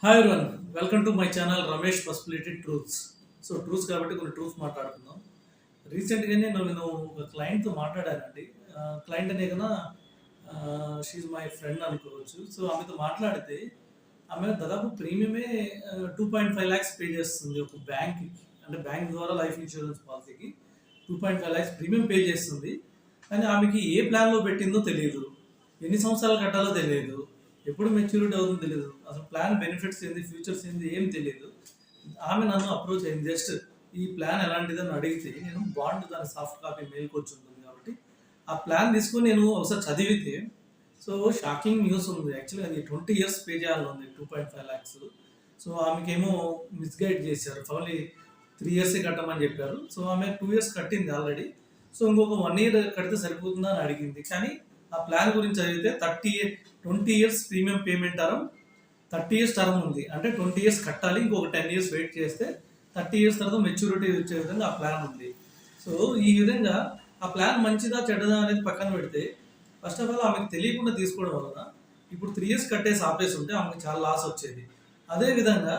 Hi everyone, welcome to my channel Ramesh possibility truths. So truths కాబట్టి కొన్ని truths మాట్లాడుకుందాం. రీసెంట్గానే నేను ఒక క్లయింట్తో మాట్లాడానండి. క్లయింట్ అనే కన్నా షీఈ్ మై ఫ్రెండ్ అనుకోవచ్చు. సో ఆమెతో మాట్లాడితే ఆమె దాదాపు ప్రీమియమే 2.5 lakhs పే చేస్తుంది ఒక బ్యాంక్కి. అంటే బ్యాంక్ ద్వారా లైఫ్ ఇన్సూరెన్స్ పాలసీకి 2.5 lakhs ప్రీమియం పే చేస్తుంది. కానీ ఆమెకి ఏ ప్లాన్లో పెట్టిందో తెలియదు, ఎన్ని సంవత్సరాలు కట్టాలో తెలియదు, ఎప్పుడు మెచ్యూరిటీ అవుతుందో తెలియదు, అసలు ప్లాన్ బెనిఫిట్స్ ఏంది, ఫ్యూచర్స్ ఏంది ఏం తెలియదు. ఆమె నన్ను అప్రోచ్ అయింది. జస్ట్ ఈ ప్లాన్ ఎలాంటిదని అడిగితే నేను బాండ్ దాని సాఫ్ట్ కాపీ మెయిల్కి వచ్చి ఉంటుంది కాబట్టి ఆ ప్లాన్ తీసుకొని నేను ఒకసారి చదివితే సో షాకింగ్ న్యూస్ ఉంది. యాక్చువల్లీ అది 20 years పే చేయాలని ఉంది, 2.5 lakhs. సో ఆమెకేమో మిస్గైడ్ చేశారు, ఓన్లీ 3 years కట్టమని చెప్పారు. సో ఆమె 2 years కట్టింది ఆల్రెడీ. సో ఇంకొక 1 year కడితే సరిపోతుందా అని అడిగింది. కానీ ఆ ప్లాన్ గురించి చదివితే 20 years premium payment term, 30 years term ఉంది. అంటే 20 years కట్టాలి, ఇంకొక 10 years వెయిట్ చేస్తే 30 years తర్వాత మెచ్యూరిటీ వచ్చే విధంగా ఆ ప్లాన్ ఉంది. సో ఈ విధంగా ఆ ప్లాన్ మంచిదా చెడ్డదా అనేది పక్కన పెడితే, ఫస్ట్ ఆఫ్ ఆల్ ఆమెకు తెలియకుండా తీసుకోవడం వలన ఇప్పుడు 3 years కట్టేసి ఆపేసి ఉంటే ఆమెకు చాలా లాస్ వచ్చేది. అదేవిధంగా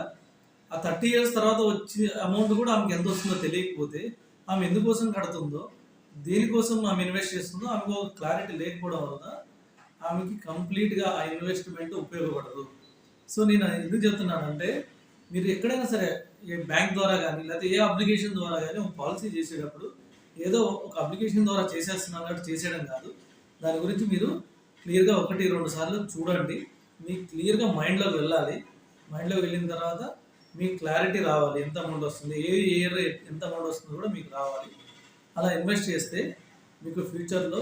ఆ 30 years తర్వాత వచ్చే అమౌంట్ కూడా ఆమెకు ఎంత వస్తుందో తెలియకపోతే ఆమె ఎందుకోసం కడుతుందో, దేనికోసం ఆమె ఇన్వెస్ట్ చేస్తుందో ఆమెకు క్లారిటీ లేకపోవడం వలన ఆమెకి కంప్లీట్గా ఆ ఇన్వెస్ట్మెంట్ ఉపయోగపడదు. సో నేను ఎందుకు చెప్తున్నానంటే, మీరు ఎక్కడైనా సరే ఏ బ్యాంక్ ద్వారా కానీ లేకపోతే ఏ అప్లికేషన్ ద్వారా కానీ ఒక పాలసీ చేసేటప్పుడు ఏదో ఒక అప్లికేషన్ ద్వారా చేసేస్తున్నాం కాబట్టి చేసేయడం కాదు. దాని గురించి మీరు క్లియర్గా 1-2 సార్లు చూడండి. మీకు క్లియర్గా మైండ్లోకి వెళ్ళాలి. మైండ్లోకి వెళ్ళిన తర్వాత మీకు క్లారిటీ రావాలి, ఎంత అమౌంట్ వస్తుంది, ఏ ఇయర్ ఎంత అమౌంట్ వస్తుందో కూడా మీకు రావాలి. అలా ఇన్వెస్ట్ చేస్తే మీకు ఫ్యూచర్లో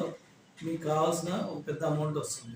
మీకు కావాల్సిన ఒక పెద్ద అమౌంట్ వస్తుంది.